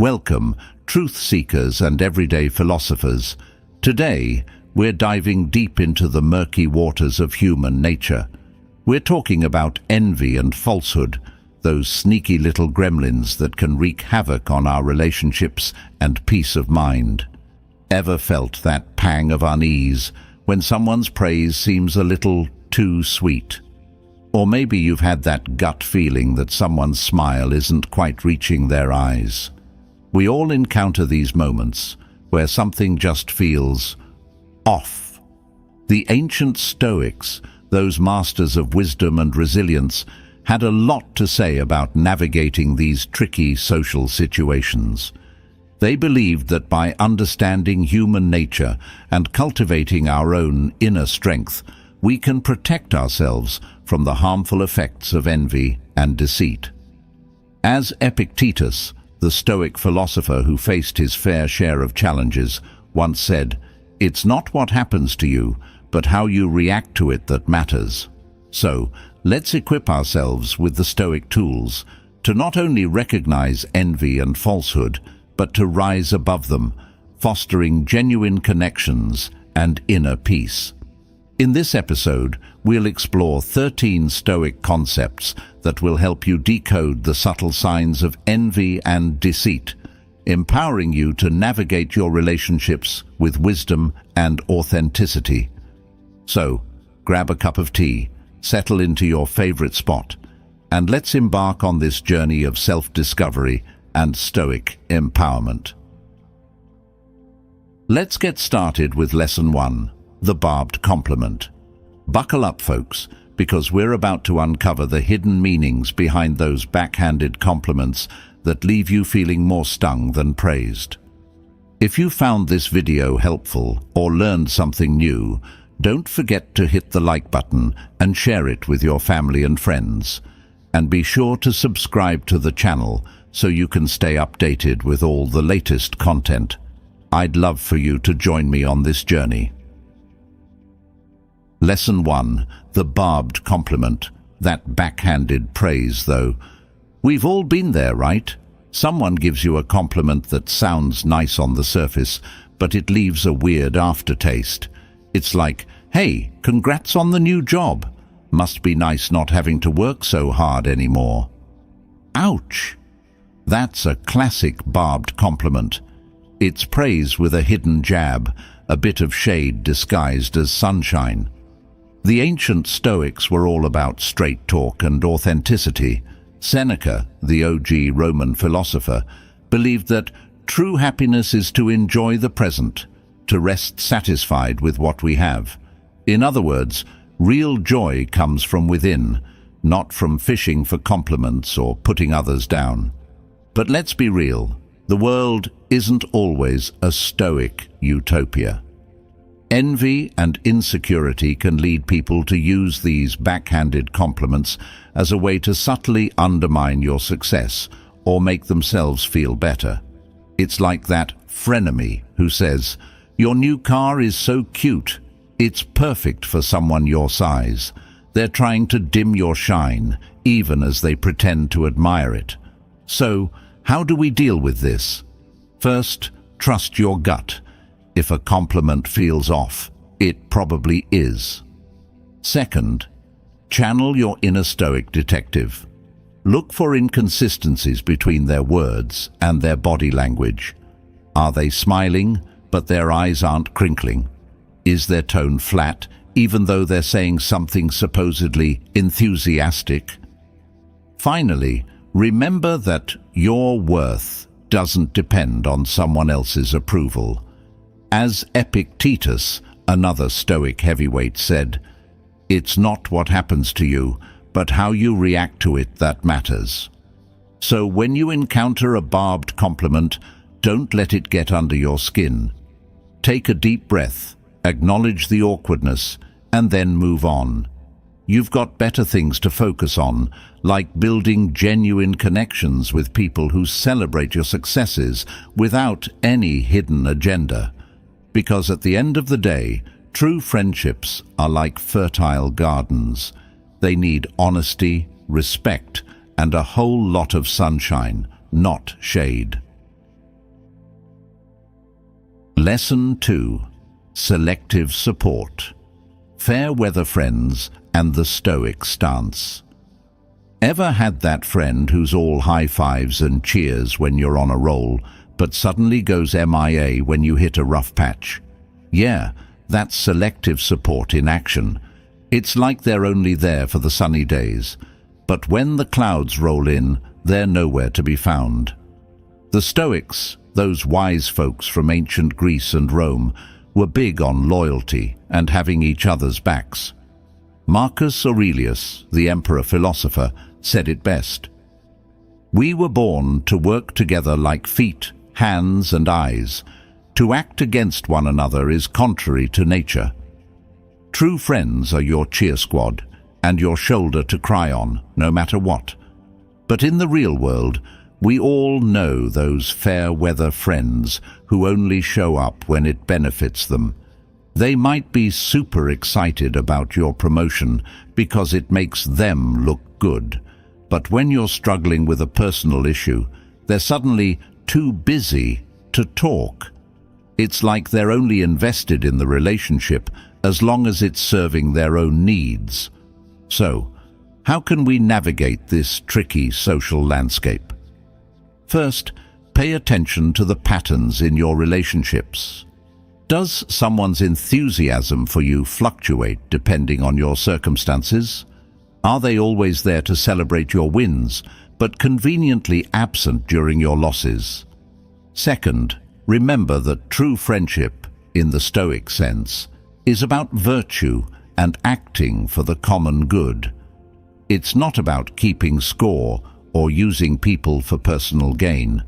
Welcome, truth seekers and everyday philosophers. Today, we're diving deep into the murky waters of human nature. We're talking about envy and falsehood, those sneaky little gremlins that can wreak havoc on our relationships and peace of mind. Ever felt that pang of unease when someone's praise seems a little too sweet? Or maybe you've had that gut feeling that someone's smile isn't quite reaching their eyes. We all encounter these moments where something just feels off. The ancient Stoics, those masters of wisdom and resilience, had a lot to say about navigating these tricky social situations. They believed that by understanding human nature and cultivating our own inner strength, we can protect ourselves from the harmful effects of envy and deceit. As Epictetus, the Stoic philosopher who faced his fair share of challenges, once said, "It's not what happens to you, but how you react to it that matters." So, let's equip ourselves with the Stoic tools to not only recognize envy and falsehood, but to rise above them, fostering genuine connections and inner peace. In this episode, we'll explore 13 Stoic concepts that will help you decode the subtle signs of envy and deceit, empowering you to navigate your relationships with wisdom and authenticity. So, grab a cup of tea, settle into your favorite spot, and let's embark on this journey of self-discovery and Stoic empowerment. Let's get started with Lesson 1. The barbed compliment. Buckle up, folks, because we're about to uncover the hidden meanings behind those backhanded compliments that leave you feeling more stung than praised. If you found this video helpful or learned something new, don't forget to hit the like button and share it with your family and friends. And be sure to subscribe to the channel so you can stay updated with all the latest content. I'd love for you to join me on this journey. Lesson 1. The barbed compliment. That backhanded praise, though. We've all been there, right? Someone gives you a compliment that sounds nice on the surface, but it leaves a weird aftertaste. It's like, "Hey, congrats on the new job. Must be nice not having to work so hard anymore." Ouch! That's a classic barbed compliment. It's praise with a hidden jab, a bit of shade disguised as sunshine. The ancient Stoics were all about straight talk and authenticity. Seneca, the OG Roman philosopher, believed that true happiness is to enjoy the present, to rest satisfied with what we have. In other words, real joy comes from within, not from fishing for compliments or putting others down. But let's be real, the world isn't always a Stoic utopia. Envy and insecurity can lead people to use these backhanded compliments as a way to subtly undermine your success or make themselves feel better. It's like that frenemy who says, "Your new car is so cute. It's perfect for someone your size." They're trying to dim your shine, even as they pretend to admire it. So, how do we deal with this? First, trust your gut. If a compliment feels off, it probably is. Second, channel your inner Stoic detective. Look for inconsistencies between their words and their body language. Are they smiling, but their eyes aren't crinkling? Is their tone flat, even though they're saying something supposedly enthusiastic? Finally, remember that your worth doesn't depend on someone else's approval. As Epictetus, another Stoic heavyweight, said, "It's not what happens to you, but how you react to it that matters." So when you encounter a barbed compliment, don't let it get under your skin. Take a deep breath, acknowledge the awkwardness, and then move on. You've got better things to focus on, like building genuine connections with people who celebrate your successes without any hidden agenda. Because at the end of the day, true friendships are like fertile gardens. They need honesty, respect, and a whole lot of sunshine, not shade. Lesson 2. Selective support. Fair weather friends and the Stoic stance. Ever had that friend who's all high fives and cheers when you're on a roll, but suddenly goes MIA when you hit a rough patch? Yeah, that's selective support in action. It's like they're only there for the sunny days, but when the clouds roll in, they're nowhere to be found. The Stoics, those wise folks from ancient Greece and Rome, were big on loyalty and having each other's backs. Marcus Aurelius, the emperor-philosopher, said it best. We were born to work together like feet, hands and eyes. To act against one another is contrary to nature. True friends are your cheer squad and your shoulder to cry on, no matter what. But in the real world, we all know those fair weather friends who only show up when it benefits them. They might be super excited about your promotion because it makes them look good. But when you're struggling with a personal issue, they're suddenly too busy to talk. It's like they're only invested in the relationship as long as it's serving their own needs. So, how can we navigate this tricky social landscape? First, pay attention to the patterns in your relationships. Does someone's enthusiasm for you fluctuate depending on your circumstances? Are they always there to celebrate your wins, but conveniently absent during your losses? Second, remember that true friendship, in the Stoic sense, is about virtue and acting for the common good. It's not about keeping score or using people for personal gain.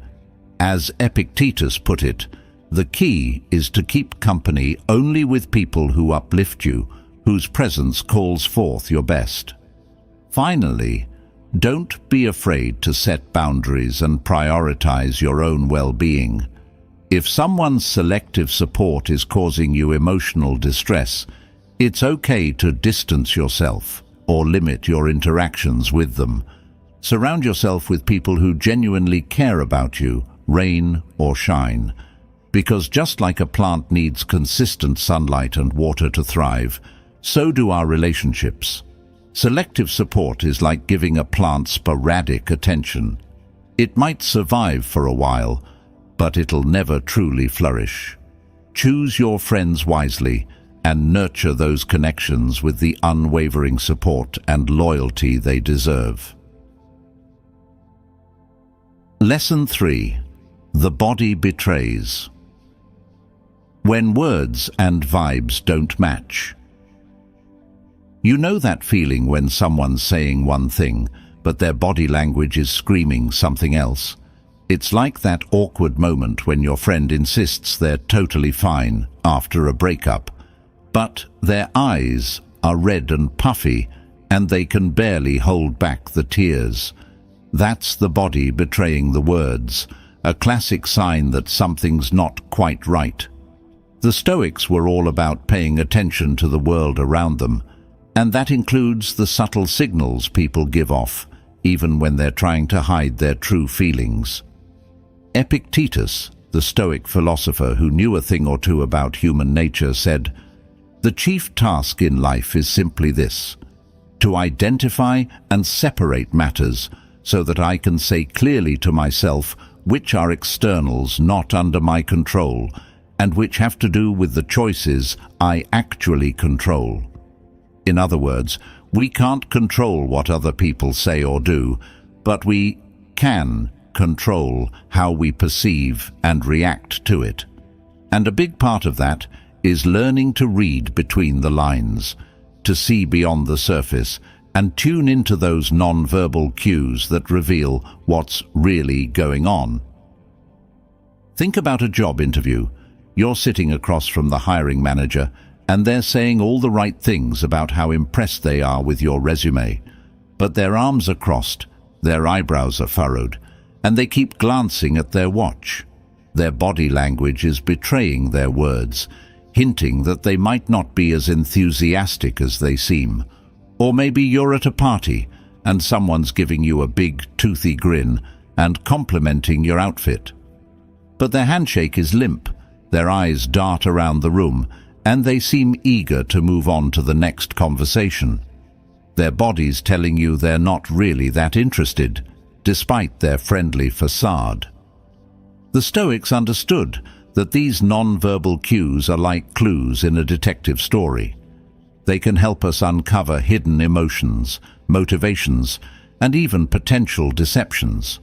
As Epictetus put it, the key is to keep company only with people who uplift you, whose presence calls forth your best. Finally, don't be afraid to set boundaries and prioritize your own well-being. If someone's selective support is causing you emotional distress, it's okay to distance yourself or limit your interactions with them. Surround yourself with people who genuinely care about you, rain or shine. Because just like a plant needs consistent sunlight and water to thrive, so do our relationships. Selective support is like giving a plant sporadic attention. It might survive for a while, but it'll never truly flourish. Choose your friends wisely and nurture those connections with the unwavering support and loyalty they deserve. Lesson 3. The body betrays. When words and vibes don't match. You know that feeling when someone's saying one thing, but their body language is screaming something else. It's like that awkward moment when your friend insists they're totally fine after a breakup, but their eyes are red and puffy and they can barely hold back the tears. That's the body betraying the words, a classic sign that something's not quite right. The Stoics were all about paying attention to the world around them, and that includes the subtle signals people give off, even when they're trying to hide their true feelings. Epictetus, the Stoic philosopher who knew a thing or two about human nature, said, "The chief task in life is simply this, to identify and separate matters so that I can say clearly to myself which are externals not under my control and which have to do with the choices I actually control." In other words, we can't control what other people say or do, but we can control how we perceive and react to it. And a big part of that is learning to read between the lines, to see beyond the surface and tune into those non-verbal cues that reveal what's really going on. Think about a job interview. You're sitting across from the hiring manager and they're saying all the right things about how impressed they are with your resume. But their arms are crossed, their eyebrows are furrowed, and they keep glancing at their watch. Their body language is betraying their words, hinting that they might not be as enthusiastic as they seem. Or maybe you're at a party and someone's giving you a big, toothy grin and complimenting your outfit. But their handshake is limp, Their eyes dart around the room, and they seem eager to move on to the next conversation. Their bodies telling you they're not really that interested, despite their friendly facade. The Stoics understood that these non-verbal cues are like clues in a detective story. They can help us uncover hidden emotions, motivations, and even potential deceptions.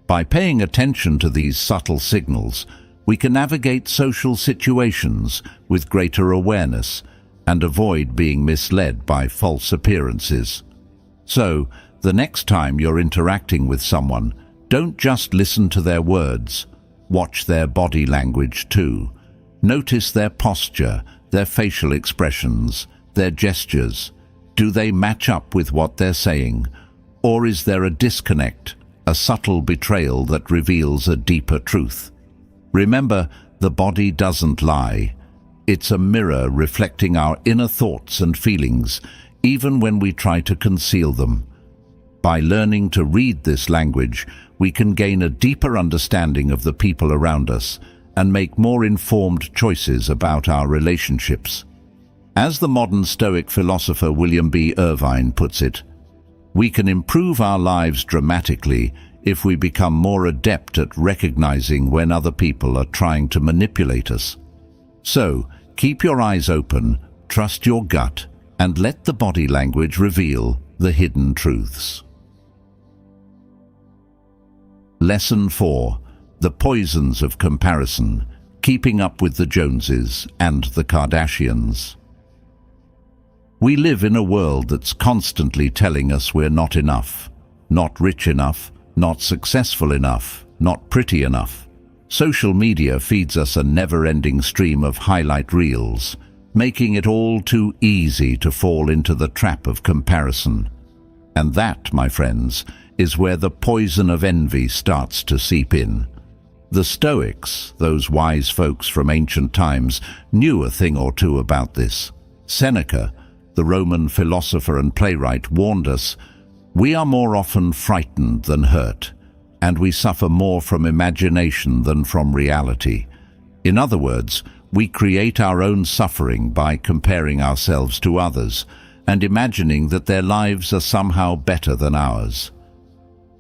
By paying attention to these subtle signals, we can navigate social situations with greater awareness and avoid being misled by false appearances. So, the next time you're interacting with someone, don't just listen to their words. Watch their body language too. Notice their posture, their facial expressions, their gestures. Do they match up with what they're saying? Or is there a disconnect, a subtle betrayal that reveals a deeper truth? Remember, the body doesn't lie. It's a mirror reflecting our inner thoughts and feelings, even when we try to conceal them. By learning to read this language, we can gain a deeper understanding of the people around us and make more informed choices about our relationships. As the modern Stoic philosopher William B. Irvine puts it, we can improve our lives dramatically if we become more adept at recognizing when other people are trying to manipulate us. So, keep your eyes open, trust your gut, and let the body language reveal the hidden truths. Lesson 4. The poisons of comparison, keeping up with the Joneses and the Kardashians. We live in a world that's constantly telling us we're not enough, not rich enough, not successful enough, not pretty enough. Social media feeds us a never-ending stream of highlight reels, making it all too easy to fall into the trap of comparison. And that, my friends, is where the poison of envy starts to seep in. The Stoics, those wise folks from ancient times, knew a thing or two about this. Seneca, the Roman philosopher and playwright, warned us, "We are more often frightened than hurt, and we suffer more from imagination than from reality." In other words, we create our own suffering by comparing ourselves to others and imagining that their lives are somehow better than ours.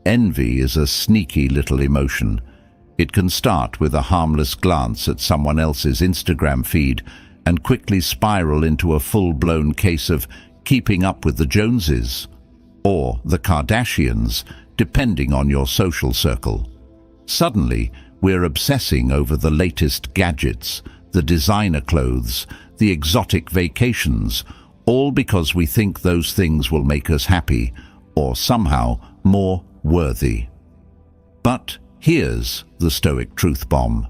Envy is a sneaky little emotion. It can start with a harmless glance at someone else's Instagram feed and quickly spiral into a full-blown case of keeping up with the Joneses or the Kardashians, depending on your social circle. Suddenly, we're obsessing over the latest gadgets, the designer clothes, the exotic vacations, all because we think those things will make us happy or somehow more worthy. But here's the Stoic truth bomb.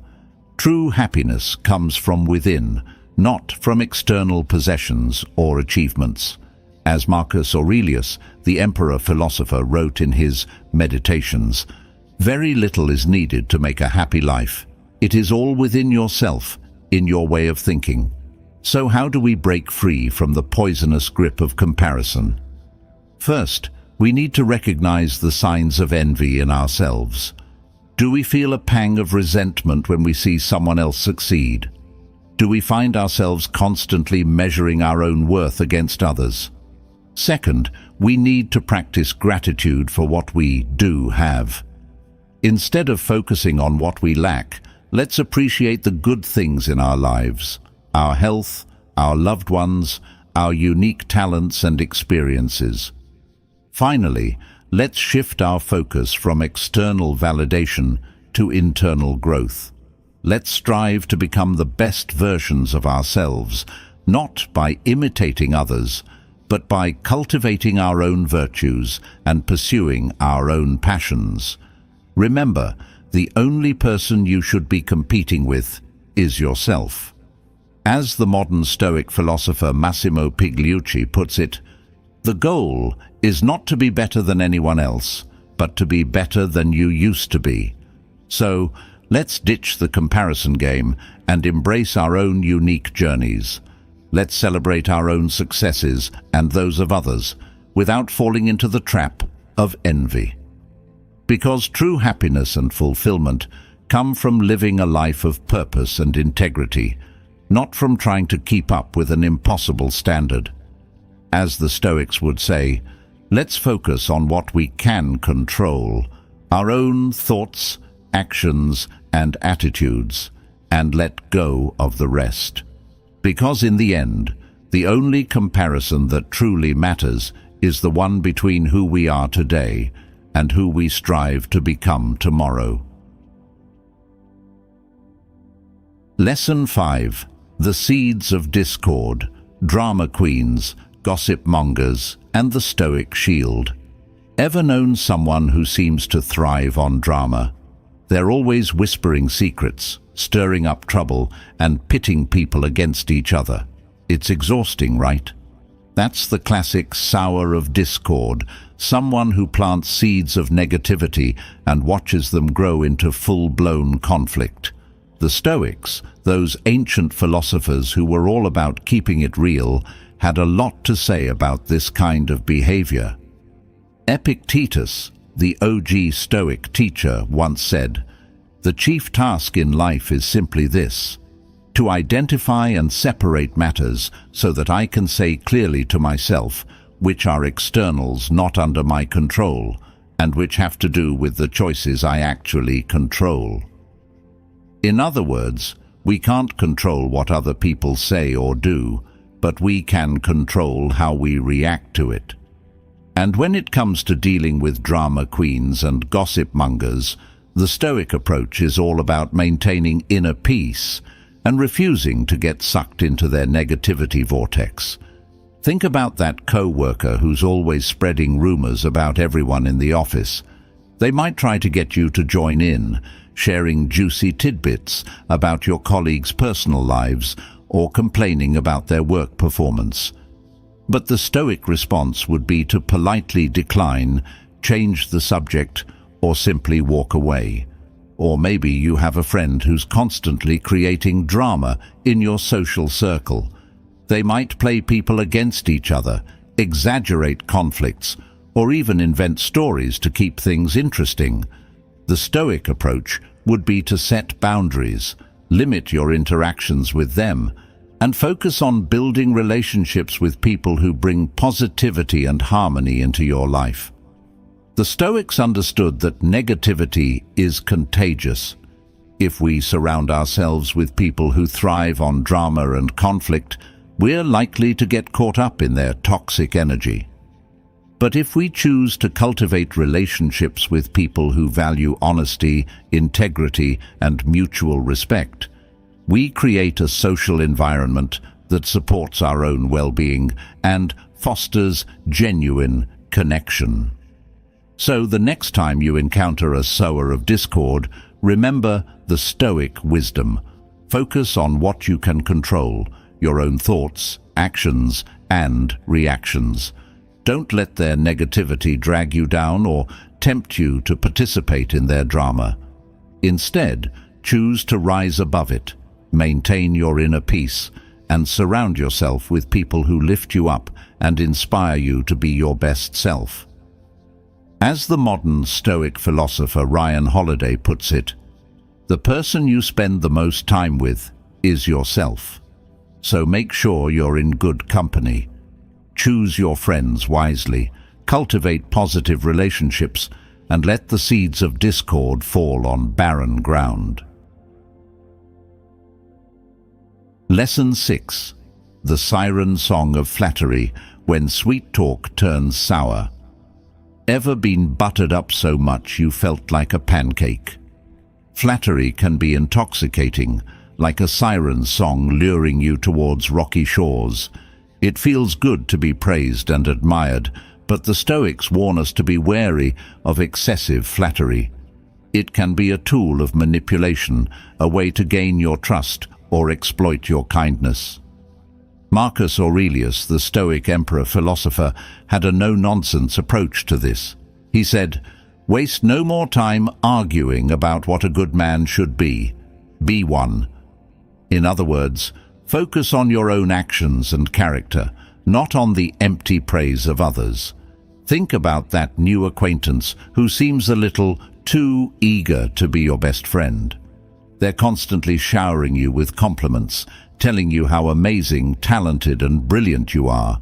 True happiness comes from within, not from external possessions or achievements. As Marcus Aurelius, the emperor-philosopher, wrote in his Meditations, "Very little is needed to make a happy life. It is all within yourself, in your way of thinking." So how do we break free from the poisonous grip of comparison? First, we need to recognize the signs of envy in ourselves. Do we feel a pang of resentment when we see someone else succeed? Do we find ourselves constantly measuring our own worth against others? Second, we need to practice gratitude for what we do have. Instead of focusing on what we lack, let's appreciate the good things in our lives, our health, our loved ones, our unique talents and experiences. Finally, let's shift our focus from external validation to internal growth. Let's strive to become the best versions of ourselves, not by imitating others, but by cultivating our own virtues and pursuing our own passions. Remember, the only person you should be competing with is yourself. As the modern Stoic philosopher Massimo Pigliucci puts it, "The goal is not to be better than anyone else, but to be better than you used to be." So, let's ditch the comparison game and embrace our own unique journeys. Let's celebrate our own successes and those of others without falling into the trap of envy. Because true happiness and fulfillment come from living a life of purpose and integrity, not from trying to keep up with an impossible standard. As the Stoics would say, let's focus on what we can control, our own thoughts, actions, and attitudes, and let go of the rest. Because in the end, the only comparison that truly matters is the one between who we are today and who we strive to become tomorrow. Lesson 5. The Seeds of Discord, Drama Queens, Gossip Mongers, and the Stoic Shield. Ever known someone who seems to thrive on drama? They're always whispering secrets, stirring up trouble, and pitting people against each other. It's exhausting, right? That's the classic sower of discord, someone who plants seeds of negativity and watches them grow into full-blown conflict. The Stoics, those ancient philosophers who were all about keeping it real, had a lot to say about this kind of behavior. Epictetus, the OG Stoic teacher, once said, "The chief task in life is simply this: to identify and separate matters so that I can say clearly to myself which are externals not under my control and which have to do with the choices I actually control." In other words, we can't control what other people say or do, but we can control how we react to it. And when it comes to dealing with drama queens and gossip mongers, the Stoic approach is all about maintaining inner peace and refusing to get sucked into their negativity vortex. Think about that co-worker who's always spreading rumors about everyone in the office. They might try to get you to join in, sharing juicy tidbits about your colleagues' personal lives or complaining about their work performance. But the Stoic response would be to politely decline, change the subject, or simply walk away. Or maybe you have a friend who's constantly creating drama in your social circle. They might play people against each other, exaggerate conflicts, or even invent stories to keep things interesting. The Stoic approach would be to set boundaries, limit your interactions with them, and focus on building relationships with people who bring positivity and harmony into your life. The Stoics understood that negativity is contagious. If we surround ourselves with people who thrive on drama and conflict, we're likely to get caught up in their toxic energy. But if we choose to cultivate relationships with people who value honesty, integrity, and mutual respect, we create a social environment that supports our own well-being and fosters genuine connection. So the next time you encounter a sower of discord, remember the Stoic wisdom. Focus on what you can control, your own thoughts, actions, and reactions. Don't let their negativity drag you down or tempt you to participate in their drama. Instead, choose to rise above it, maintain your inner peace, and surround yourself with people who lift you up and inspire you to be your best self. As the modern Stoic philosopher Ryan Holiday puts it, the person you spend the most time with is yourself. So make sure you're in good company. Choose your friends wisely, cultivate positive relationships, and let the seeds of discord fall on barren ground. Lesson 6. The Siren Song of Flattery, When Sweet Talk Turns Sour. Ever been buttered up so much you felt like a pancake? Flattery can be intoxicating, like a siren song luring you towards rocky shores. It feels good to be praised and admired, but the Stoics warn us to be wary of excessive flattery. It can be a tool of manipulation, a way to gain your trust or exploit your kindness. Marcus Aurelius, the Stoic emperor-philosopher, had a no-nonsense approach to this. He said, "Waste no more time arguing about what a good man should be. Be one." In other words, focus on your own actions and character, not on the empty praise of others. Think about that new acquaintance who seems a little too eager to be your best friend. They're constantly showering you with compliments, telling you how amazing, talented, and brilliant you are.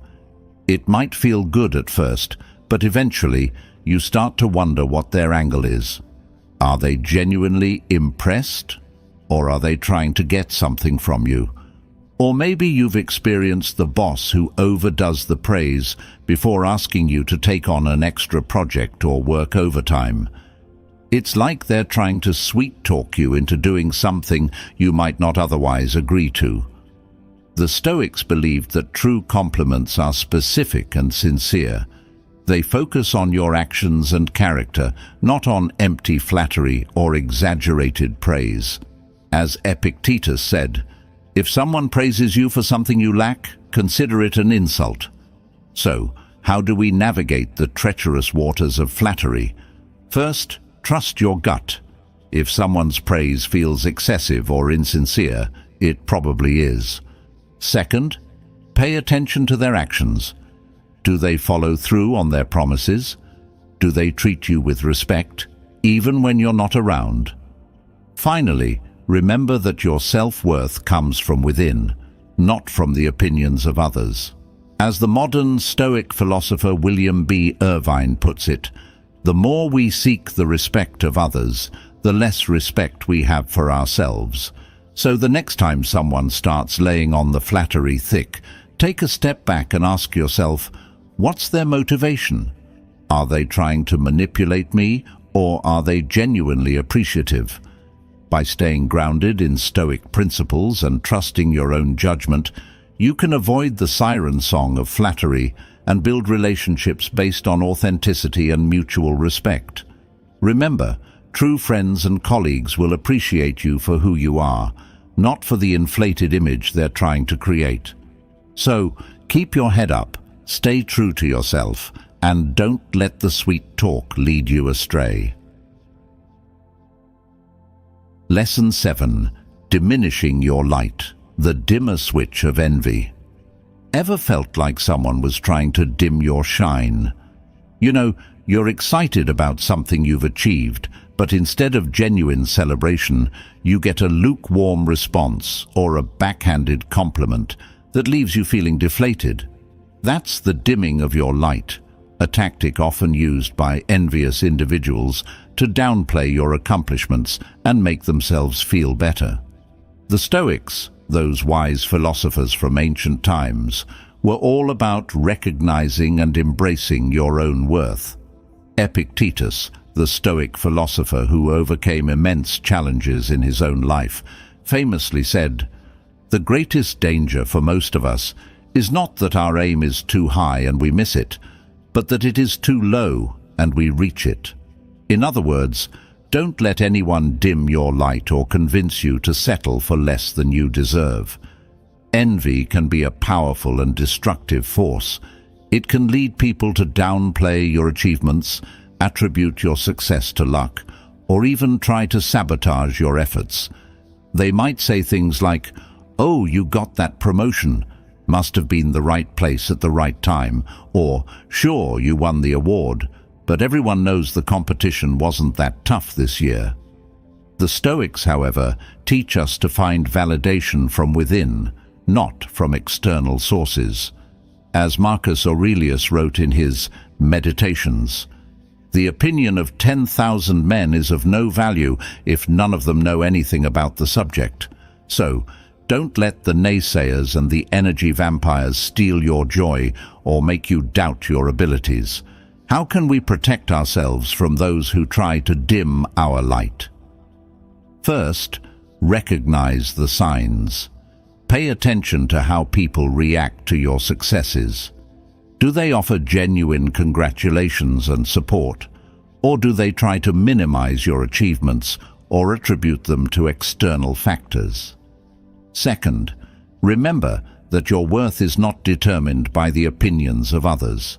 It might feel good at first, but eventually you start to wonder what their angle is. Are they genuinely impressed? Or are they trying to get something from you? Or maybe you've experienced the boss who overdoes the praise before asking you to take on an extra project or work overtime. It's like they're trying to sweet-talk you into doing something you might not otherwise agree to. The Stoics believed that true compliments are specific and sincere. They focus on your actions and character, not on empty flattery or exaggerated praise. As Epictetus said, "If someone praises you for something you lack, consider it an insult." So, how do we navigate the treacherous waters of flattery? First, trust your gut. If someone's praise feels excessive or insincere, it probably is. Second, pay attention to their actions. Do they follow through on their promises? Do they treat you with respect, even when you're not around? Finally, remember that your self-worth comes from within, not from the opinions of others. As the modern Stoic philosopher William B. Irvine puts it, the more we seek the respect of others, the less respect we have for ourselves. So the next time someone starts laying on the flattery thick, take a step back and ask yourself, what's their motivation? Are they trying to manipulate me, or are they genuinely appreciative? By staying grounded in Stoic principles and trusting your own judgment, you can avoid the siren song of flattery and build relationships based on authenticity and mutual respect. Remember, true friends and colleagues will appreciate you for who you are, not for the inflated image they're trying to create. So, keep your head up, stay true to yourself, and don't let the sweet talk lead you astray. Lesson 7. Diminishing your light. The dimmer switch of envy. Ever felt like someone was trying to dim your shine? You know, you're excited about something you've achieved, but instead of genuine celebration, you get a lukewarm response or a backhanded compliment that leaves you feeling deflated. That's the dimming of your light, a tactic often used by envious individuals to downplay your accomplishments and make themselves feel better. The Stoics, those wise philosophers from ancient times, were all about recognizing and embracing your own worth. Epictetus, the Stoic philosopher who overcame immense challenges in his own life, famously said, "The greatest danger for most of us is not that our aim is too high and we miss it, but that it is too low and we reach it." In other words, don't let anyone dim your light or convince you to settle for less than you deserve. Envy can be a powerful and destructive force. It can lead people to downplay your achievements, attribute your success to luck, or even try to sabotage your efforts. They might say things like, "Oh, you got that promotion. Must have been the right place at the right time," or "Sure, you won the award, but everyone knows the competition wasn't that tough this year." The Stoics, however, teach us to find validation from within, not from external sources. As Marcus Aurelius wrote in his Meditations, "The opinion of 10,000 men is of no value if none of them know anything about the subject." So, don't let the naysayers and the energy vampires steal your joy or make you doubt your abilities. How can we protect ourselves from those who try to dim our light? First, recognize the signs. Pay attention to how people react to your successes. Do they offer genuine congratulations and support, or do they try to minimize your achievements or attribute them to external factors? Second, remember that your worth is not determined by the opinions of others.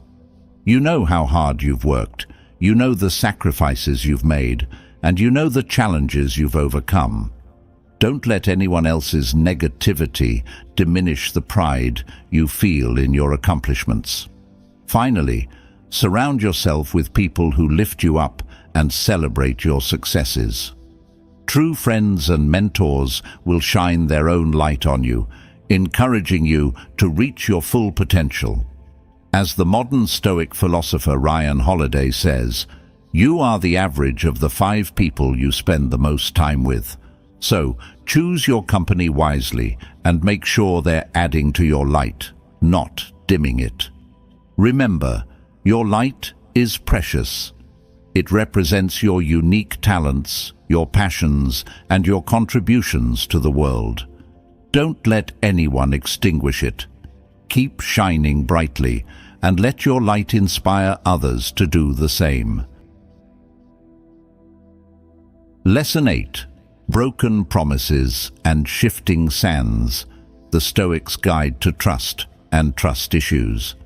You know how hard you've worked, you know the sacrifices you've made, and you know the challenges you've overcome. Don't let anyone else's negativity diminish the pride you feel in your accomplishments. Finally, surround yourself with people who lift you up and celebrate your successes. True friends and mentors will shine their own light on you, encouraging you to reach your full potential. As the modern Stoic philosopher Ryan Holiday says, "You are the average of the 5 people you spend the most time with." So, choose your company wisely and make sure they're adding to your light, not dimming it. Remember, your light is precious. It represents your unique talents, your passions, and your contributions to the world. Don't let anyone extinguish it. Keep shining brightly, and let your light inspire others to do the same. Lesson 8. Broken Promises and Shifting Sands, the Stoics' Guide to Trust and Trust Issues.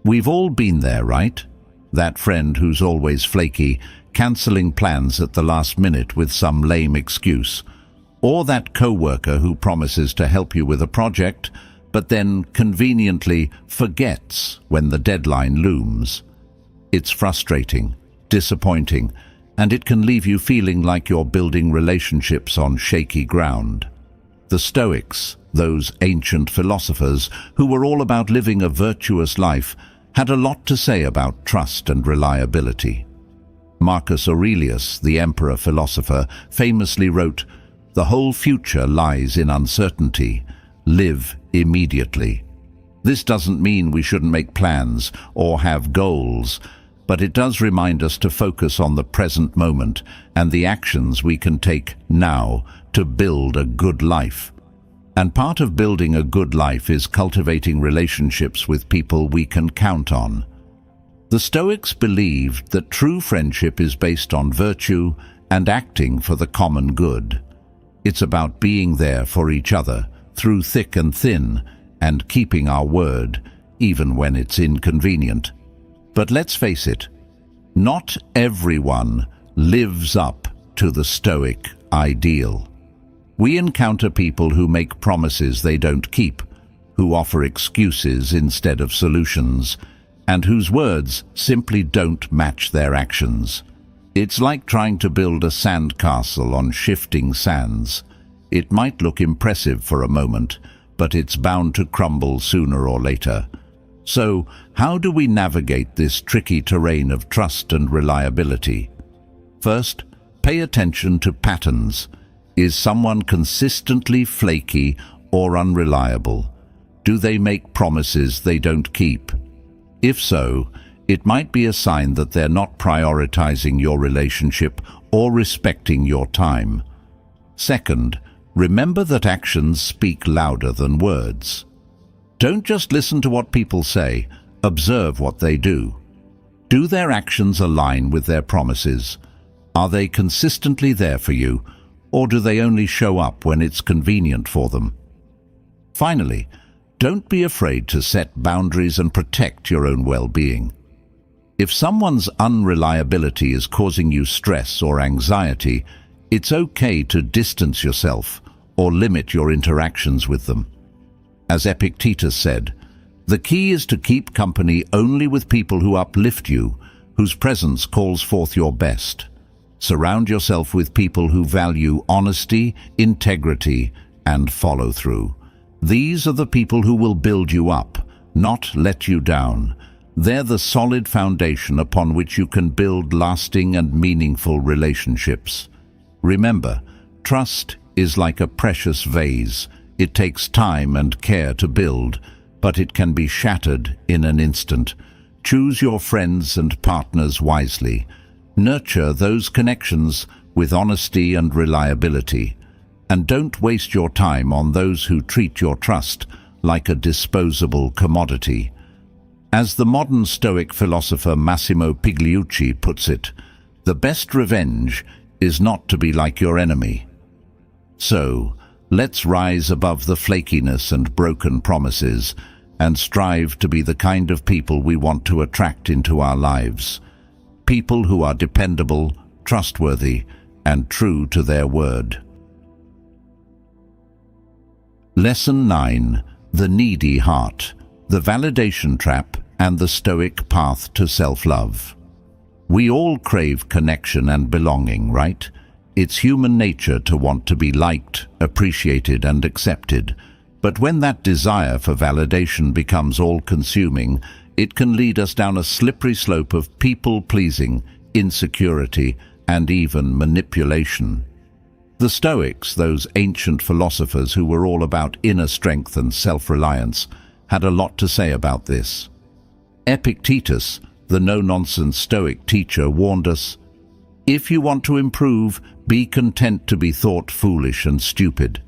We've all been there, right? That friend who's always flaky, cancelling plans at the last minute with some lame excuse. Or that co-worker who promises to help you with a project, but then conveniently forgets when the deadline looms. It's frustrating, disappointing, and it can leave you feeling like you're building relationships on shaky ground. The Stoics, those ancient philosophers who were all about living a virtuous life, had a lot to say about trust and reliability. Marcus Aurelius, the emperor philosopher, famously wrote, "The whole future lies in uncertainty. Live immediately." This doesn't mean we shouldn't make plans or have goals, but it does remind us to focus on the present moment and the actions we can take now to build a good life. And part of building a good life is cultivating relationships with people we can count on. The Stoics believed that true friendship is based on virtue and acting for the common good. It's about being there for each other, through thick and thin, and keeping our word, even when it's inconvenient. But let's face it, not everyone lives up to the Stoic ideal. We encounter people who make promises they don't keep, who offer excuses instead of solutions, and whose words simply don't match their actions. It's like trying to build a sandcastle on shifting sands. It might look impressive for a moment, but it's bound to crumble sooner or later. So, how do we navigate this tricky terrain of trust and reliability? First, pay attention to patterns. Is someone consistently flaky or unreliable? Do they make promises they don't keep? If so, it might be a sign that they're not prioritizing your relationship or respecting your time. Second, remember that actions speak louder than words. Don't just listen to what people say, observe what they do. Do their actions align with their promises? Are they consistently there for you, or do they only show up when it's convenient for them? Finally, don't be afraid to set boundaries and protect your own well-being. If someone's unreliability is causing you stress or anxiety, it's okay to distance yourself or limit your interactions with them. As Epictetus said, the key is to keep company only with people who uplift you, whose presence calls forth your best. Surround yourself with people who value honesty, integrity, and follow-through. These are the people who will build you up, not let you down. They're the solid foundation upon which you can build lasting and meaningful relationships. Remember, trust is like a precious vase. It takes time and care to build, but it can be shattered in an instant. Choose your friends and partners wisely. Nurture those connections with honesty and reliability. And don't waste your time on those who treat your trust like a disposable commodity. As the modern Stoic philosopher Massimo Pigliucci puts it, the best revenge is not to be like your enemy. So, let's rise above the flakiness and broken promises and strive to be the kind of people we want to attract into our lives. People who are dependable, trustworthy, and true to their word. Lesson 9. The Needy Heart, the Validation Trap, and the Stoic Path to Self-Love. We all crave connection and belonging, right? It's human nature to want to be liked, appreciated, and accepted. But when that desire for validation becomes all-consuming, it can lead us down a slippery slope of people-pleasing, insecurity, and even manipulation. The Stoics, those ancient philosophers who were all about inner strength and self-reliance, had a lot to say about this. Epictetus, the no-nonsense Stoic teacher, warned us, "If you want to improve, be content to be thought foolish and stupid."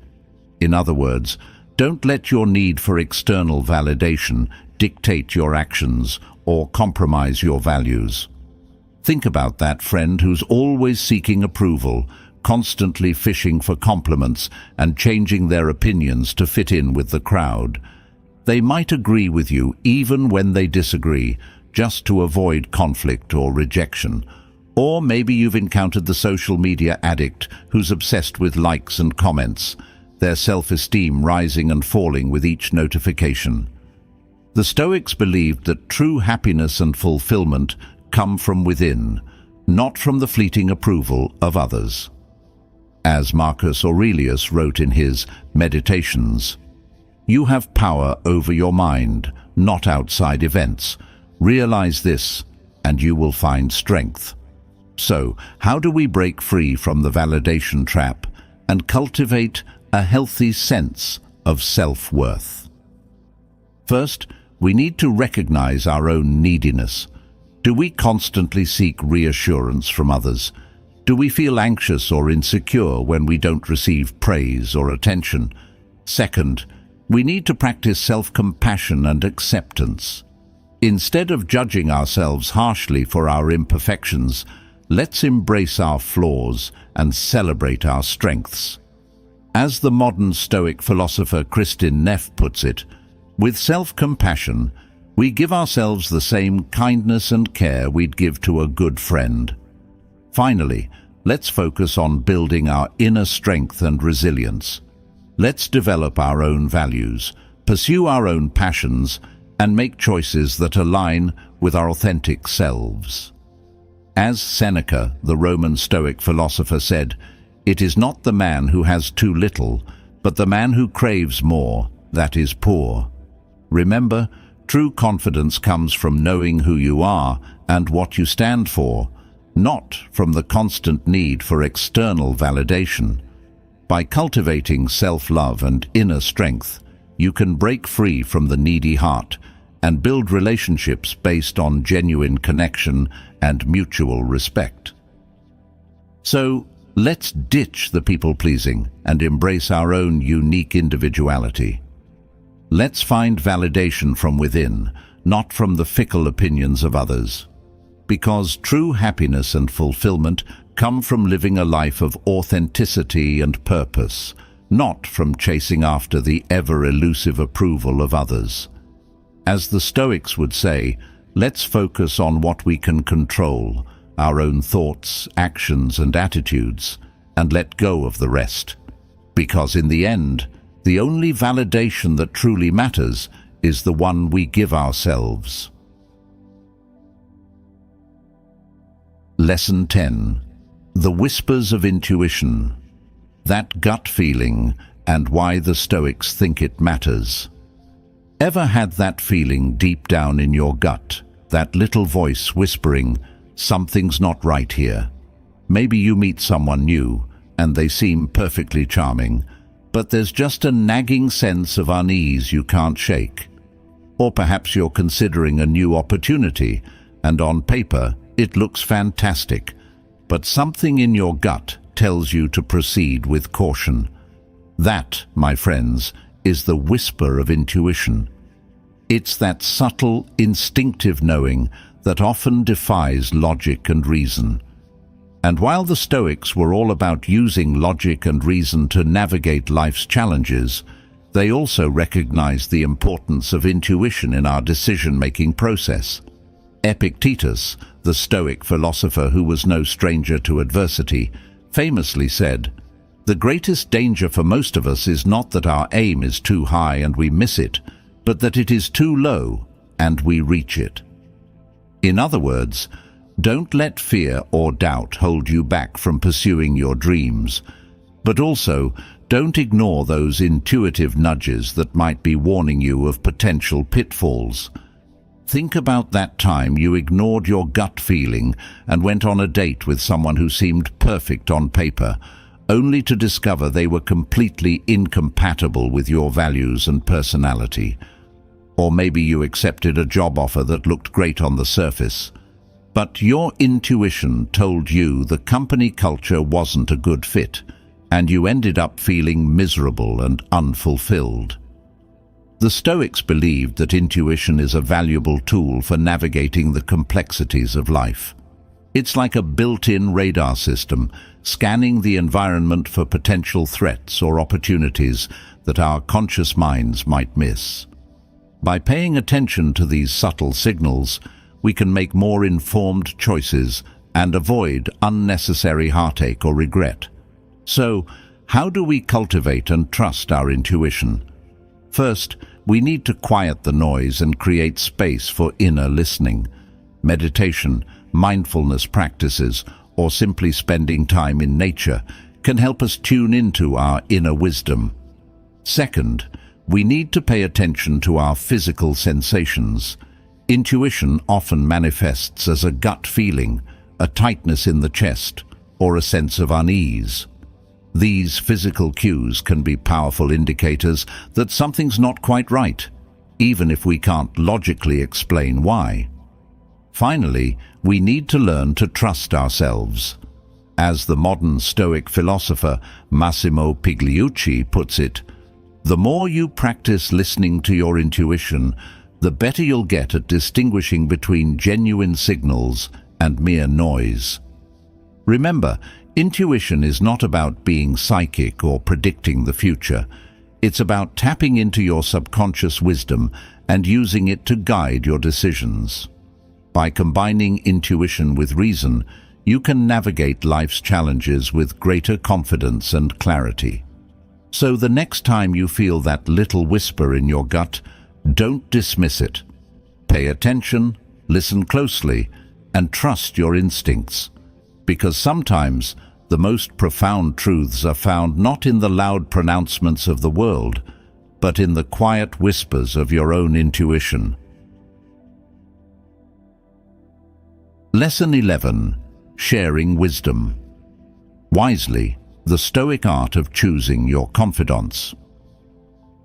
In other words, don't let your need for external validation dictate your actions or compromise your values. Think about that friend who's always seeking approval, constantly fishing for compliments and changing their opinions to fit in with the crowd. They might agree with you even when they disagree, just to avoid conflict or rejection. Or maybe you've encountered the social media addict who's obsessed with likes and comments, their self-esteem rising and falling with each notification. The Stoics believed that true happiness and fulfillment come from within, not from the fleeting approval of others. As Marcus Aurelius wrote in his Meditations, "You have power over your mind, not outside events. Realize this, and you will find strength." So, how do we break free from the validation trap and cultivate a healthy sense of self-worth? First, we need to recognize our own neediness. Do we constantly seek reassurance from others? Do we feel anxious or insecure when we don't receive praise or attention? Second, we need to practice self-compassion and acceptance. Instead of judging ourselves harshly for our imperfections, let's embrace our flaws and celebrate our strengths. As the modern Stoic philosopher Kristin Neff puts it, with self-compassion, we give ourselves the same kindness and care we'd give to a good friend. Finally, let's focus on building our inner strength and resilience. Let's develop our own values, pursue our own passions, and make choices that align with our authentic selves. As Seneca, the Roman Stoic philosopher, said, "It is not the man who has too little, but the man who craves more, that is poor." Remember, true confidence comes from knowing who you are and what you stand for, not from the constant need for external validation. By cultivating self-love and inner strength, you can break free from the needy heart and build relationships based on genuine connection and mutual respect. So, let's ditch the people-pleasing and embrace our own unique individuality. Let's find validation from within, not from the fickle opinions of others. Because true happiness and fulfillment come from living a life of authenticity and purpose, not from chasing after the ever-elusive approval of others. As the Stoics would say, let's focus on what we can control, our own thoughts, actions, and attitudes, and let go of the rest. Because in the end, the only validation that truly matters is the one we give ourselves. Lesson 10. The Whispers of Intuition. That gut feeling and why the Stoics think it matters. Ever had that feeling deep down in your gut, that little voice whispering, "Something's not right here"? Maybe you meet someone new and they seem perfectly charming, but there's just a nagging sense of unease you can't shake. Or perhaps you're considering a new opportunity and on paper it looks fantastic, but something in your gut tells you to proceed with caution. That, my friends, is the whisper of intuition. It's that subtle, instinctive knowing that often defies logic and reason. And while the Stoics were all about using logic and reason to navigate life's challenges, they also recognized the importance of intuition in our decision-making process. Epictetus, the Stoic philosopher who was no stranger to adversity, famously said, "The greatest danger for most of us is not that our aim is too high and we miss it, but that it is too low and we reach it." In other words, Don't let fear or doubt hold you back from pursuing your dreams, but also don't ignore those intuitive nudges that might be warning you of potential pitfalls. Think about that time you ignored your gut feeling and went on a date with someone who seemed perfect on paper, only to discover they were completely incompatible with your values and personality. Or maybe you accepted a job offer that looked great on the surface, but your intuition told you the company culture wasn't a good fit, and you ended up feeling miserable and unfulfilled. The Stoics believed that intuition is a valuable tool for navigating the complexities of life. It's like a built-in radar system, scanning the environment for potential threats or opportunities that our conscious minds might miss. By paying attention to these subtle signals, we can make more informed choices and avoid unnecessary heartache or regret. So, how do we cultivate and trust our intuition? First, we need to quiet the noise and create space for inner listening. Meditation, mindfulness practices, or simply spending time in nature can help us tune into our inner wisdom. Second, we need to pay attention to our physical sensations. Intuition often manifests as a gut feeling, a tightness in the chest, or a sense of unease. These physical cues can be powerful indicators that something's not quite right, even if we can't logically explain why. Finally, we need to learn to trust ourselves. As the modern Stoic philosopher Massimo Pigliucci puts it, the more you practice listening to your intuition, the better you'll get at distinguishing between genuine signals and mere noise. Remember, intuition is not about being psychic or predicting the future. It's about tapping into your subconscious wisdom and using it to guide your decisions. By combining intuition with reason, you can navigate life's challenges with greater confidence and clarity. So the next time you feel that little whisper in your gut, don't dismiss it. Pay attention, listen closely, and trust your instincts. Because sometimes the most profound truths are found not in the loud pronouncements of the world, but in the quiet whispers of your own intuition. Lesson 11. Sharing wisdom. Wisely, the Stoic art of choosing your confidants.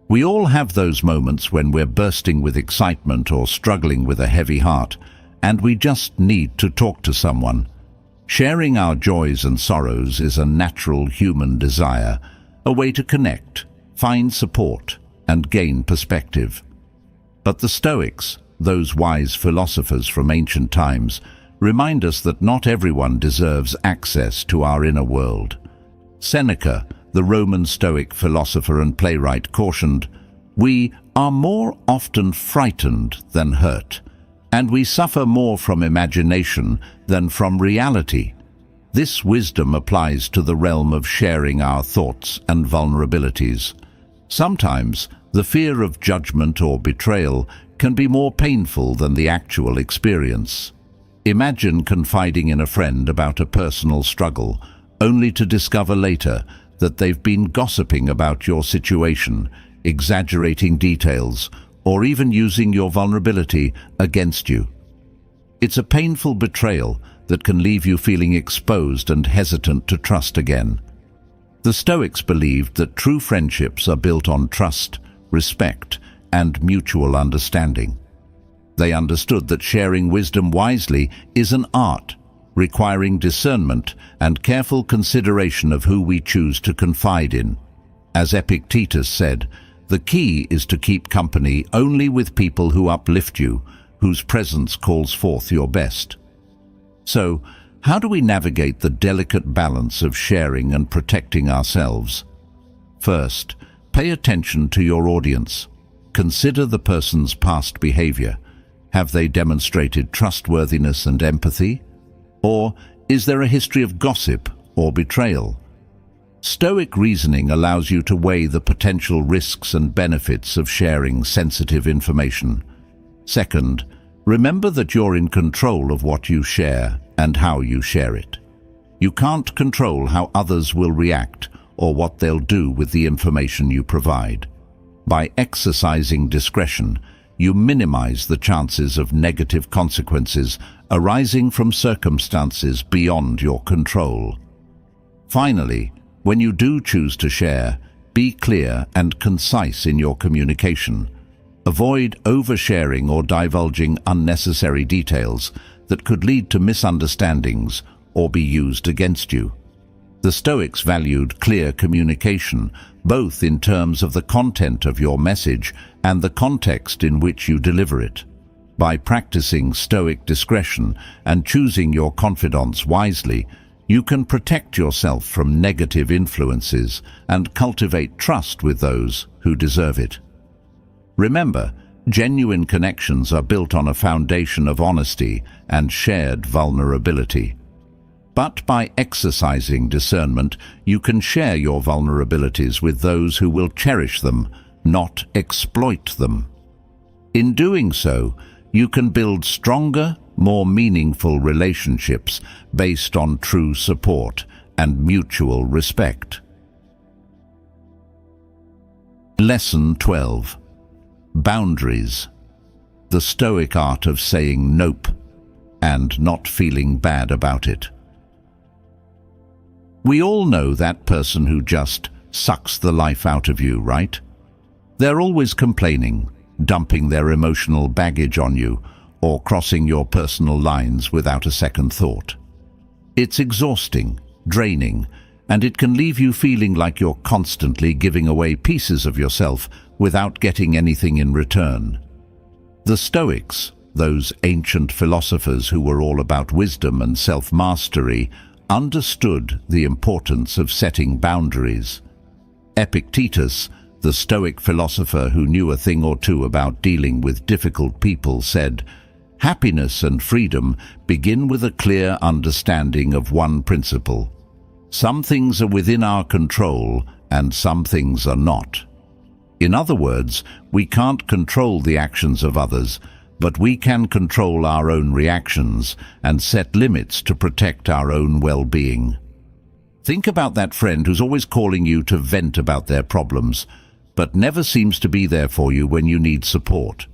We all have those moments when we're bursting with excitement or struggling with a heavy heart, and we just need to talk to someone. Sharing our joys and sorrows is a natural human desire, a way to connect, find support, and gain perspective. But the Stoics, those wise philosophers from ancient times, remind us that not everyone deserves access to our inner world. Seneca, the Roman Stoic philosopher and playwright, cautioned, "We are more often frightened than hurt, and we suffer more from imagination than from reality." This wisdom applies to the realm of sharing our thoughts and vulnerabilities. Sometimes, the fear of judgment or betrayal can be more painful than the actual experience. Imagine confiding in a friend about a personal struggle, only to discover later that they've been gossiping about your situation, exaggerating details, or even using your vulnerability against you. It's a painful betrayal that can leave you feeling exposed and hesitant to trust again. The Stoics believed that true friendships are built on trust, respect, and mutual understanding. They understood that sharing wisdom wisely is an art, requiring discernment and careful consideration of who we choose to confide in. As Epictetus said, the key is to keep company only with people who uplift you, whose presence calls forth your best. So, how do we navigate the delicate balance of sharing and protecting ourselves? First, pay attention to your audience. Consider the person's past behavior. Have they demonstrated trustworthiness and empathy? Or is there a history of gossip or betrayal? Stoic reasoning allows you to weigh the potential risks and benefits of sharing sensitive information. Second, Remember that you're in control of what you share and how you share it. You can't control how others will react or what they'll do with the information you provide. By exercising discretion, you minimize the chances of negative consequences arising from circumstances beyond your control. Finally, when you do choose to share, be clear and concise in your communication. Avoid oversharing or divulging unnecessary details that could lead to misunderstandings or be used against you. The Stoics valued clear communication, both in terms of the content of your message and the context in which you deliver it. By practicing Stoic discretion and choosing your confidants wisely, you can protect yourself from negative influences and cultivate trust with those who deserve it. Remember, genuine connections are built on a foundation of honesty and shared vulnerability. But by exercising discernment, you can share your vulnerabilities with those who will cherish them, not exploit them. In doing so, you can build stronger, more meaningful relationships based on true support and mutual respect. Lesson 12. Boundaries. The Stoic art of saying nope and not feeling bad about it. We all know that person who just sucks the life out of you, right? They're always complaining, dumping their emotional baggage on you, or crossing your personal lines without a second thought. It's exhausting, draining, and it can leave you feeling like you're constantly giving away pieces of yourself without getting anything in return. The Stoics, those ancient philosophers who were all about wisdom and self-mastery, understood the importance of setting boundaries. Epictetus, the Stoic philosopher who knew a thing or two about dealing with difficult people, said, "Happiness and freedom begin with a clear understanding of one principle. Some things are within our control and some things are not." In other words, we can't control the actions of others, but we can control our own reactions and set limits to protect our own well-being. Think about that friend who's always calling you to vent about their problems, but never seems to be there for you when you need support.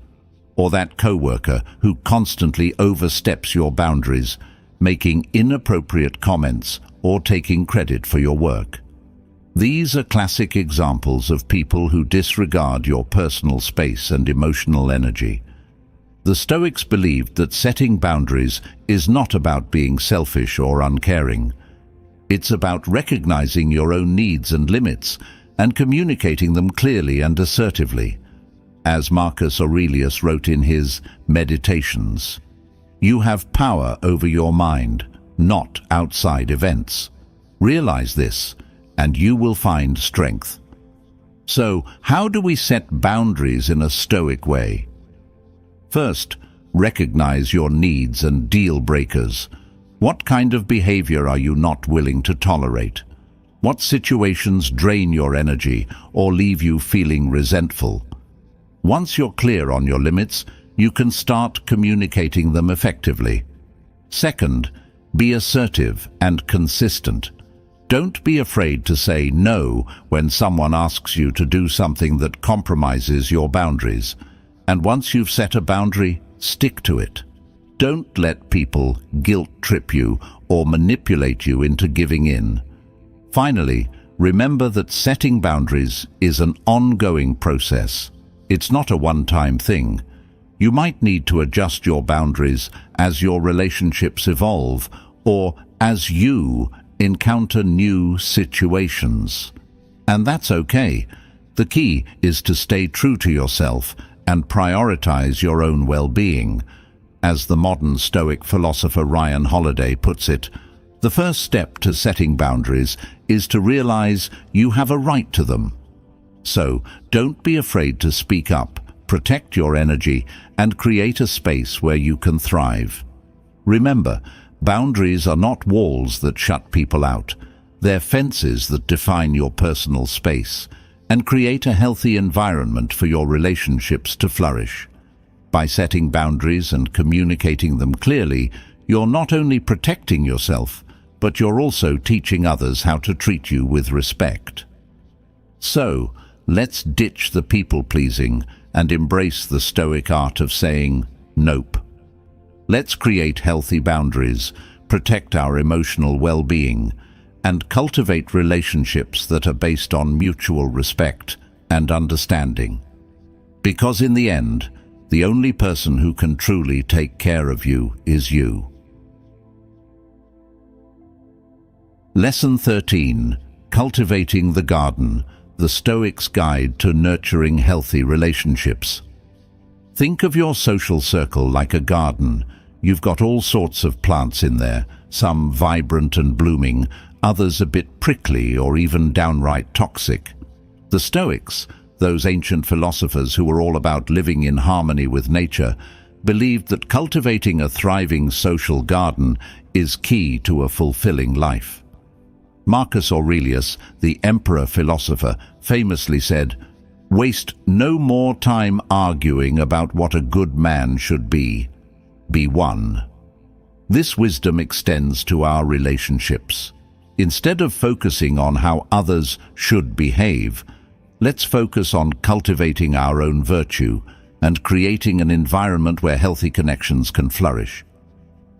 Or that coworker who constantly oversteps your boundaries, making inappropriate comments or taking credit for your work. These are classic examples of people who disregard your personal space and emotional energy. The Stoics believed that setting boundaries is not about being selfish or uncaring. It's about recognizing your own needs and limits and communicating them clearly and assertively. As Marcus Aurelius wrote in his Meditations, "You have power over your mind, not outside events. Realize this, and you will find strength." So, how do we set boundaries in a Stoic way? First, recognize your needs and deal breakers. What kind of behavior are you not willing to tolerate? What situations drain your energy or leave you feeling resentful? Once you're clear on your limits, you can start communicating them effectively. Second, be assertive and consistent. Don't be afraid to say no when someone asks you to do something that compromises your boundaries. And once you've set a boundary, stick to it. Don't let people guilt-trip you or manipulate you into giving in. Finally, remember that setting boundaries is an ongoing process. It's not a one-time thing. You might need to adjust your boundaries as your relationships evolve or as you encounter new situations. And that's okay. The key is to stay true to yourself and prioritize your own well-being. As the modern Stoic philosopher Ryan Holiday puts it, the first step to setting boundaries is to realize you have a right to them. So, don't be afraid to speak up, protect your energy, and create a space where you can thrive. Remember, boundaries are not walls that shut people out. They're fences that define your personal space and create a healthy environment for your relationships to flourish. By setting boundaries and communicating them clearly, you're not only protecting yourself, but you're also teaching others how to treat you with respect. So, let's ditch the people-pleasing and embrace the Stoic art of saying, nope. Let's create healthy boundaries, protect our emotional well-being, and cultivate relationships that are based on mutual respect and understanding. Because in the end, the only person who can truly take care of you is you. Lesson 13. Cultivating the Garden, the Stoics' Guide to Nurturing Healthy Relationships. Think of your social circle like a garden. You've got all sorts of plants in there, some vibrant and blooming, others a bit prickly or even downright toxic. The Stoics, those ancient philosophers who were all about living in harmony with nature, believed that cultivating a thriving social garden is key to a fulfilling life. Marcus Aurelius, the emperor-philosopher, famously said, "Waste no more time arguing about what a good man should be. Be one." This wisdom extends to our relationships. Instead of focusing on how others should behave, let's focus on cultivating our own virtue and creating an environment where healthy connections can flourish.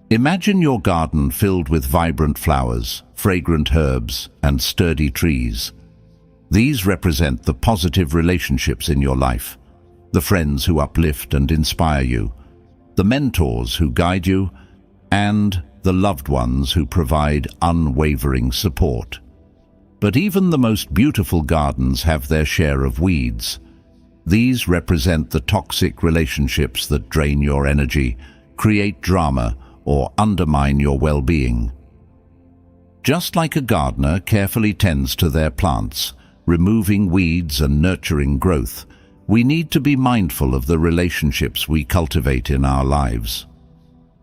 Imagine your garden filled with vibrant flowers, fragrant herbs, and sturdy trees. These represent the positive relationships in your life, the friends who uplift and inspire you, the mentors who guide you, and the loved ones who provide unwavering support. But even the most beautiful gardens have their share of weeds. These represent the toxic relationships that drain your energy, create drama, or undermine your well-being. Just like a gardener carefully tends to their plants, removing weeds and nurturing growth, we need to be mindful of the relationships we cultivate in our lives.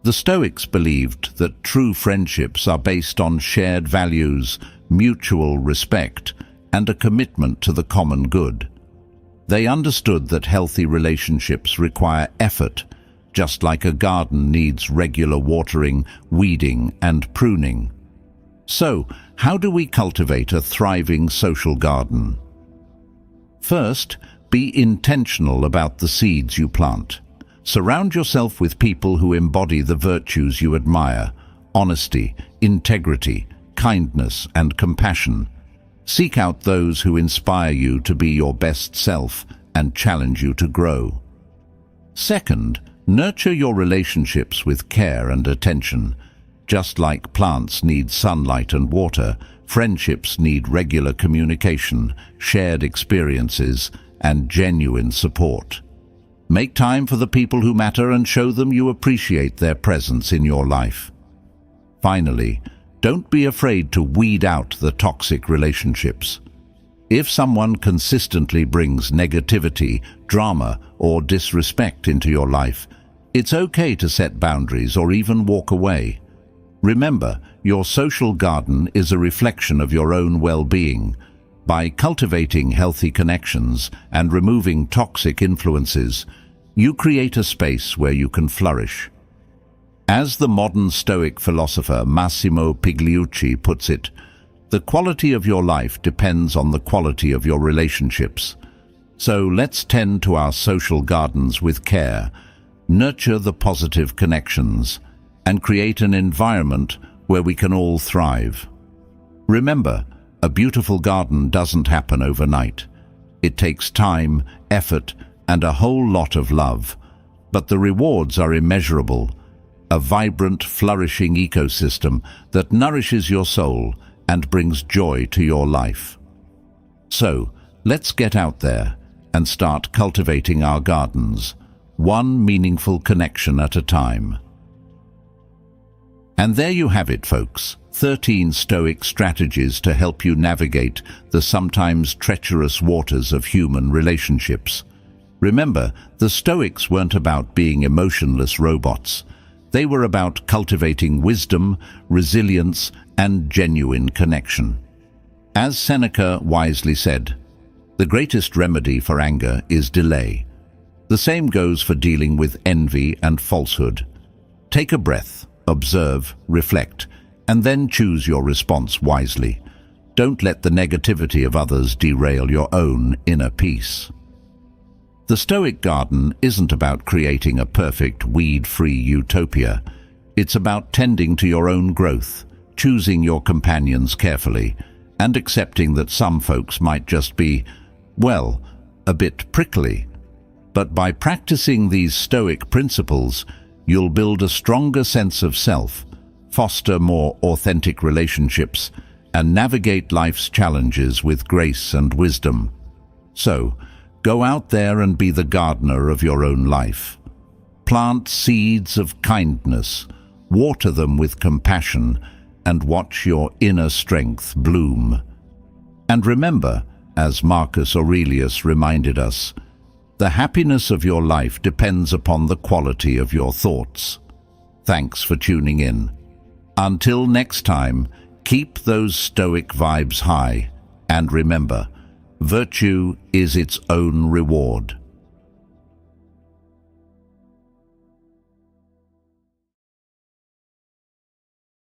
The Stoics believed that true friendships are based on shared values, mutual respect, and a commitment to the common good. They understood that healthy relationships require effort, just like a garden needs regular watering, weeding, and pruning. So, how do we cultivate a thriving social garden? First, be intentional about the seeds you plant. Surround yourself with people who embody the virtues you admire: honesty, integrity, kindness, and compassion. Seek out those who inspire you to be your best self and challenge you to grow. Second, nurture your relationships with care and attention. Just like plants need sunlight and water, friendships need regular communication, shared experiences, and genuine support. Make time for the people who matter and show them you appreciate their presence in your life. Finally, don't be afraid to weed out the toxic relationships. If someone consistently brings negativity, drama, or disrespect into your life, it's okay to set boundaries or even walk away. Remember, your social garden is a reflection of your own well-being. By cultivating healthy connections and removing toxic influences, you create a space where you can flourish. As the modern Stoic philosopher Massimo Pigliucci puts it, the quality of your life depends on the quality of your relationships. So let's tend to our social gardens with care, nurture the positive connections, and create an environment where we can all thrive. Remember, a beautiful garden doesn't happen overnight. It takes time, effort, and a whole lot of love. But the rewards are immeasurable. A vibrant, flourishing ecosystem that nourishes your soul and brings joy to your life. So, let's get out there and start cultivating our gardens, one meaningful connection at a time. And there you have it, folks. 13 Stoic strategies to help you navigate the sometimes treacherous waters of human relationships. Remember, the Stoics weren't about being emotionless robots. They were about cultivating wisdom, resilience, and genuine connection. As Seneca wisely said, "The greatest remedy for anger is delay." The same goes for dealing with envy and falsehood. Take a breath, observe, reflect, and then choose your response wisely. Don't let the negativity of others derail your own inner peace. The Stoic garden isn't about creating a perfect, weed-free utopia. It's about tending to your own growth, choosing your companions carefully, and accepting that some folks might just be, well, a bit prickly. But by practicing these Stoic principles, you'll build a stronger sense of self, foster more authentic relationships, and navigate life's challenges with grace and wisdom. So, go out there and be the gardener of your own life. Plant seeds of kindness, water them with compassion, and watch your inner strength bloom. And remember, as Marcus Aurelius reminded us, the happiness of your life depends upon the quality of your thoughts. Thanks for tuning in. Until next time, keep those Stoic vibes high, and remember, virtue is its own reward.